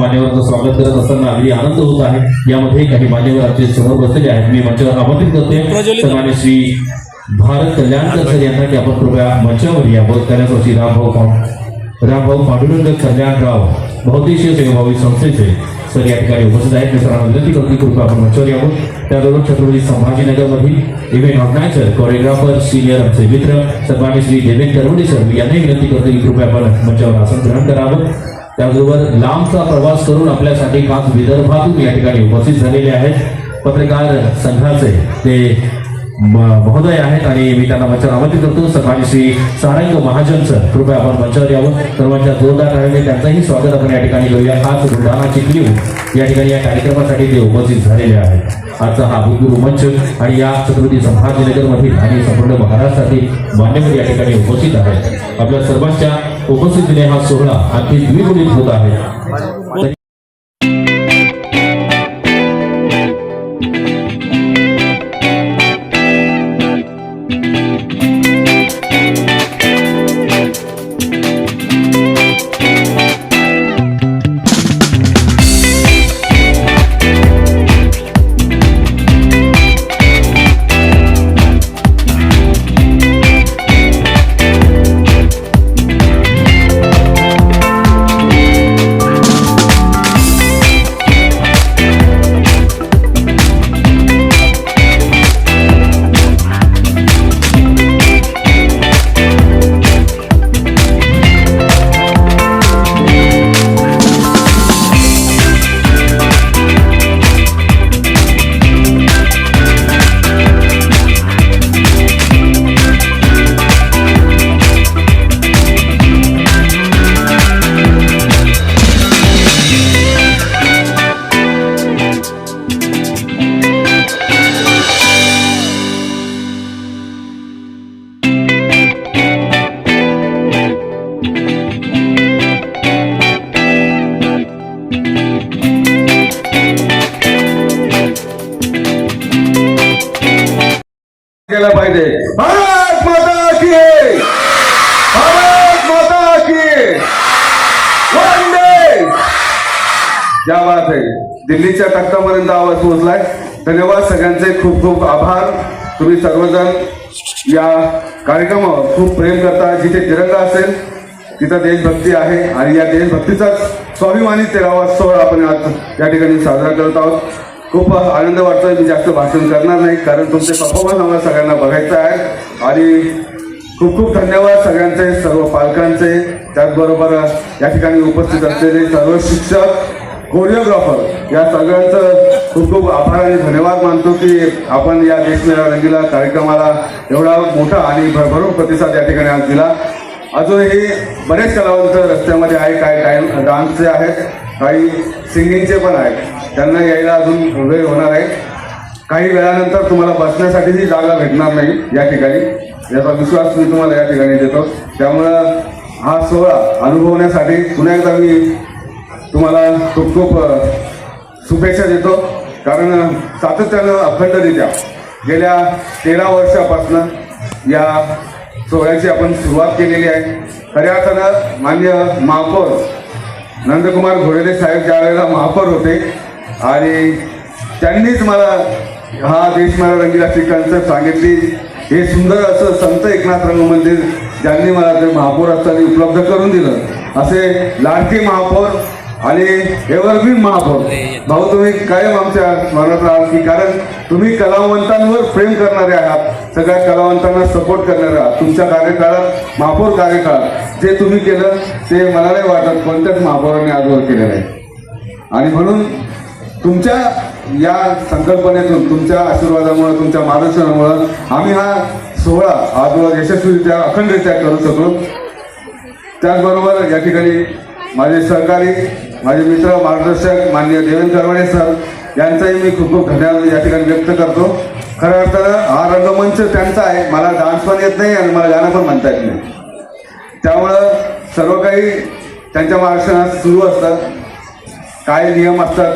मान्यवरांचं स्वागत करत असताना अगदी आनंद होत आहे। यामध्ये काही मान्यवर आमचे समोर बसलेले आहेत। मी मंचावर आमंत्रित करते सन्माननीय श्री भारत कल्याणकर सर यांना की आपण कृपया मंचावर यावं। त्यानंतर श्री रामभाऊ पांडुरंग कल्याणराव बहुद्देशीय सेवाभावी संस्थेचे सर या ठिकाणी उपस्थित आहेत। मी सरांना विनंती करतो कृपया आपण मंचावर यावं। त्याबरोबर छत्रपती संभाजीनगर मधील इव्हेंट ऑर्गनायझर कोरिओग्राफर सिनियर आमचे मित्र सन्माननीय श्री देवेंद्र करवडे सर यांनाही विनंती करतो की कृपया आपण मंचावर आसन ग्रहण करावं। त्याचबरोबर लांबचा प्रवास करून आपल्यासाठी खास विदर्भातून या ठिकाणी उपस्थित झालेले आहेत पत्रकार संघाचे ते महोदय आहेत आणि मी त्यांना मंचावर आमंत्रित करतो। सन्माननीय श्री सारंग महाजन सर कृपया आपण मंचावर यावं। सर्वांच्या जोरदार टाळ्यांनी त्यांचंही स्वागत आपण या ठिकाणी करूया। खास बुलढाणा चिखली या ठिकाणी या कार्यक्रमासाठी ते उपस्थित झालेले आहेत। आजचा हा भूतपूर्व मंच आणि या छत्रपती संभाजीनगर मधील आणि संपूर्ण महाराष्ट्रातील मान्यवर या ठिकाणी उपस्थित आहेत। आपल्या सर्वांच्या उपस्थितीने हा सोहळा आणखी द्विगुणित होत आहे। केला पाहिजे। भारत माता की, भारत माता की, वंदे। क्या बात आहे। दिल्लीच्या तख्तापर्यंत आवाज पोहोचलाय। धन्यवाद सगळ्यांचे, खूप खूप आभार। तुम्ही सर्वजण या कार्यक्रमावर खूप प्रेम करता। जिथे तिरंगा असेल तिथं देशभक्ती आहे आणि या देशभक्तीचा स्वाभिमानी 13वा सोहळा आपण आज या ठिकाणी साजरा करत आहोत। खूप आनंद वाटतोय। मी जास्त भाषण करणार नाही कारण तुमचे परफॉर्मन्स आम्हाला सगळ्यांना बघायचं आहे आणि खूप खूप धन्यवाद सगळ्यांचे, सर्व पालकांचे, त्याचबरोबर या ठिकाणी उपस्थित असलेले सर्व शिक्षक, कोरिओग्राफर या सगळ्यांचं खूप खूप आभार आणि धन्यवाद मानतो की आपण या देश मेरा रंगीला कार्यक्रमाला एवढा मोठा आणि भरभरून प्रतिसाद या ठिकाणी आज दिला। अजूनही बरेच कलावंत रस्त्यामध्ये आहे, काही डान्सचे आहेत, काही सिंगिंगचे पण आहेत। त्यांना यायला अजून वेळ होणार आहे। काही वेळानंतर तुम्हाला बसण्यासाठीही जागा भेटणार नाही या ठिकाणी, याचा विश्वास मी तुम्हाला या ठिकाणी देतो। त्यामुळं हा सोहळा अनुभवण्यासाठी पुन्हा एकदा मी तुम्हाला खूप खूप शुभेच्छा देतो कारण सातत्यानं अखंडरित्या गेल्या 13 वर्षापासून या सोहळ्याची आपण सुरुवात केलेली आहे। खऱ्या अर्थानं माननीय महापौर नंदकुमार घोडेले साहेब ज्या वेळेला महापौर होते आणि त्यांनीच मला हा देश मेरा रंगीलाची कन्सेप्ट सांगितली। हे सुंदर असं संत एकनाथ रंग मंदिर ज्यांनी मला ते महापौर असताना उपलब्ध करून दिलं। असे लाडके महापौर आणि एव्हरग्रीन महापौर भाऊ, तुम्ही कायम आमच्या स्मरणात राहाल की कारण तुम्ही कलावंतांवर प्रेम करणारे आहात, सगळ्या कलावंतांना सपोर्ट करणारे आहात। तुमच्या कार्यकाळात, महापौर कार्यकाळात जे तुम्ही केलं ते मला नाही वाटत कोणत्याच महापौरांनी आजवर केलेलं आहे आणि म्हणून तुमच्या या संकल्पनेतून, तुमच्या आशीर्वादामुळे, तुमच्या मार्गदर्शनामुळे आम्ही हा सोहळा आजवर यशस्वीरित्या अखंडरित्या करू शकलो। त्याचबरोबर या ठिकाणी माझे सहकारी, माझे मित्र, मार्गदर्शक माननीय देवेंद्र करवडे सर यांचाही मी खूप खूप धन्यवाद या ठिकाणी व्यक्त करतो। खऱ्या अर्थानं हा रंगमंच त्यांचा आहे। मला डान्स पण येत नाही आणि मला गाणं पण म्हणता येत नाही, त्यामुळं सर्व काही त्यांच्या मार्गदर्शनात सुरू असतात। काय नियम असतात,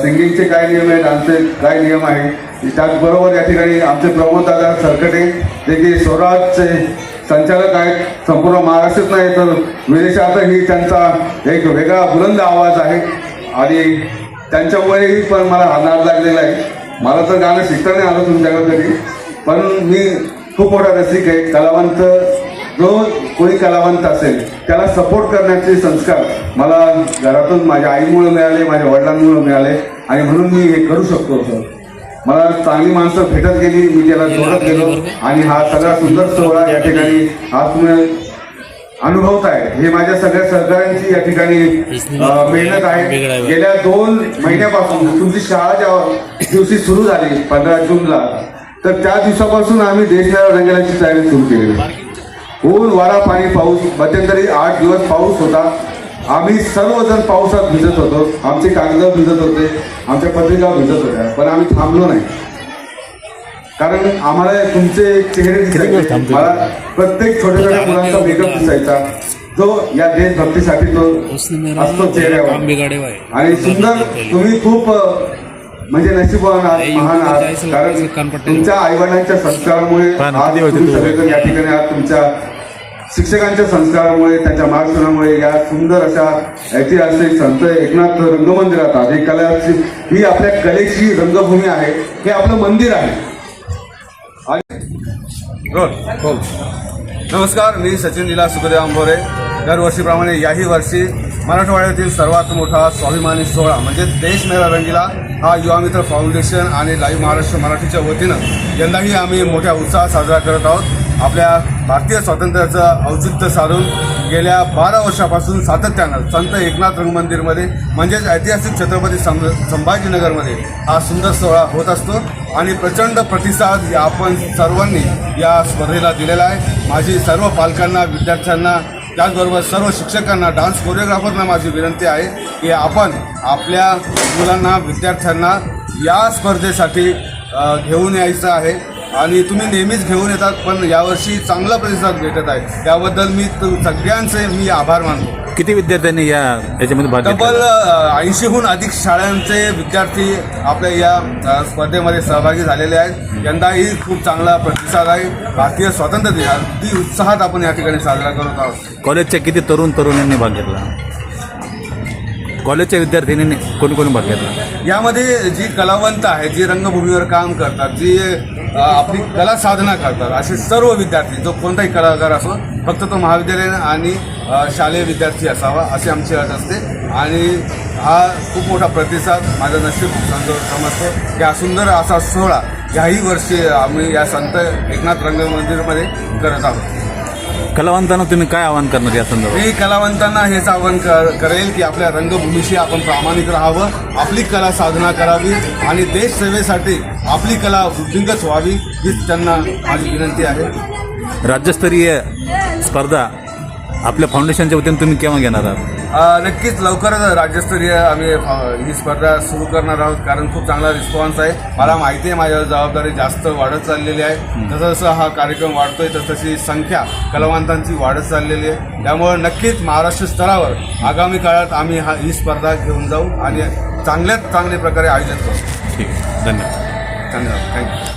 सिंगिंगचे काय नियम आहे, डान्सचे काय नियम आहे, त्याचबरोबर या ठिकाणी आमचे प्रमोद दादा सरकटे जे की स्वराजचे संचालक आहेत, संपूर्ण महाराष्ट्रात नाही तर विदेशातही त्यांचा एक वेगळा बुलंद आवाज आहे। आणि त्यांच्यामुळेही पण मला हा नाद लागलेला आहे. मला तर गाणं शिकता नाही आलं तुमच्याकडे कधी, पण मी खूप मोठा रसिक आहे. कलावंत जो कोणी कलावंत असेल त्याला सपोर्ट करण्याचे संस्कार मला घरातून माझ्या आईमुळे मिळाले, माझ्या वडिलांमुळे मिळाले आणि म्हणून मी हे करू शकतो होतो. मला चांगली माणसं भेटत गेली, मी त्याला जोडत गेलो आणि हा सगळा सुंदर सोहळा या ठिकाणी आज तुम्ही अनुभवताय. हे माझ्या सगळ्या सहकाऱ्यांची या ठिकाणी मेहनत आहे. गेल्या 2 महिन्यापासून तुमची शाळा ज्या दिवशी सुरू झाली 15 जूनला, तर त्या दिवसापासून आम्ही देशमेळावा रंगवण्याची तयारी सुरू केली. ऊन वारा पाणी पाऊस, मध्यंतरी 8 दिवस पाऊस होता. आम्ही सर्वजण पावसात भिजत होतो, आमचे कागद भिजत होते, आमच्या पत्रिका भिजत होत्या, पण आम्ही थांबलो नाही. कारण आम्हाला तुमचे चेहरे दिसायचे, मला प्रत्येक छोट्या छोट्या मुलांचा मेकअप दिसायचा, जो या देशभक्तीसाठी तो असतो चेहऱ्यावर. आणि सुंदर तुम्ही खूप म्हणजे नशीबवान आहात, महान आहात. कारण तुमच्या आईवडिलांच्या संस्कारामुळे आज तुम्ही सगळेजण या ठिकाणी आहात. तुमच्या शिक्षकांच्या संस्कारामुळे, त्यांच्या मार्गदर्शनामुळे या सुंदर अशा ऐतिहासिक संत एकनाथ रंगमंदिरात आज ही कलाची, ही आपल्या कलेची रंगभूमी आहे, हे आपलं मंदिर आहे. नमस्कार, मी सचिन लीला सुखदेव आंभोरे. दरवर्षीप्रमाणे याही वर्षी मराठवाड्यातील सर्वात मोठा स्वाभिमानी सोहळा म्हणजे देश मेरा रंगीला हा युवा मित्र फाउंडेशन आणि लाईव्ह महाराष्ट्र मराठीच्या वतीनं यंदाही आम्ही मोठ्या उत्साहात साजरा करत आहोत. आपल्या भारतीय स्वातंत्र्याचं औचित्य साधून गेल्या 12 वर्षापासून सातत्यानं संत एकनाथ रंगमंदिरमध्ये म्हणजेच ऐतिहासिक छत्रपती संभाजीनगरमध्ये हा सुंदर सोहळा होत असतो आणि प्रचंड प्रतिसाद आपण सर्वांनी या स्पर्धेला दिलेला आहे. माझी सर्व पालकांना, विद्यार्थ्यांना, त्याचबरोबर सर्व शिक्षकांना, डान्स कोरिओग्राफरना माझी विनंती आहे की आपण आपल्या मुलांना, विद्यार्थ्यांना या स्पर्धेसाठी घेऊन यायचं आहे. आणि तुम्ही नेहमीच घेऊन येतात, पण यावर्षी चांगला प्रतिसाद भेटत आहे, त्याबद्दल मी सगळ्यांचे आभार मानतो. किती विद्यार्थ्यांनी याच्यामध्ये भाग घेतला? तब्बल 80हून अधिक शाळांचे विद्यार्थी आपल्या या स्पर्धेमध्ये सहभागी झालेले आहेत. यंदाही खूप चांगला प्रतिसाद आहे. भारतीय स्वातंत्र्य दिन अगदी उत्साहात आपण या ठिकाणी साजरा करत आहोत. कॉलेजच्या किती तरुणांनी भाग घेतला? कॉलेजच्या विद्यार्थिनींनी कोणी भाग घेतला? यामध्ये जी कलावंत आहेत, जी रंगभूमीवर काम करतात, जी आपली कला साधना करतात, असे सर्व विद्यार्थी, जो कोणताही कलाकार असो, फक्त तो महाविद्यालयीन आणि शालेय विद्यार्थी असावा अशी आमची अट असते. आणि हा खूप मोठा प्रतिसाद माझं नशीब समजतो. या सुंदर असा सोहळा याही वर्षी आम्ही या संत एकनाथ रंगमंदिरमध्ये करत आहोत. कलावंतांना तुम्ही काय आवाहन करणार या संदर्भात? मी कलावंतांना हेच आवाहन करेल की आपल्या रंगभूमीशी आपण प्रामाणिक राहावं, आपली कला साधना करावी आणि देश सेवेसाठी आपली कला वृद्धिंगत व्हावी हीच त्यांना माझी विनंती आहे. राज्यस्तरीय स्पर्धा आपल्या फाउंडेशनच्या वतीने तुम्ही केव्हा घेणार आहात? नक्कीच लवकरच राज्यस्तरीय आम्ही ही स्पर्धा सुरू करणार आहोत, कारण खूप चांगला रिस्पॉन्स आहे. मला माहिती आहे माझ्यावर जबाबदारी जास्त वाढत चाललेली आहे. जसं हा कार्यक्रम वाढतोय तशी संख्या कलावंतांची वाढत चाललेली आहे. त्यामुळे नक्कीच महाराष्ट्र स्तरावर आगामी काळात आम्ही ही स्पर्धा घेऊन जाऊ आणि चांगल्यात चांगल्या प्रकारे आयोजित करू. ठीक आहे, धन्यवाद. धन्यवाद, थँक्यू.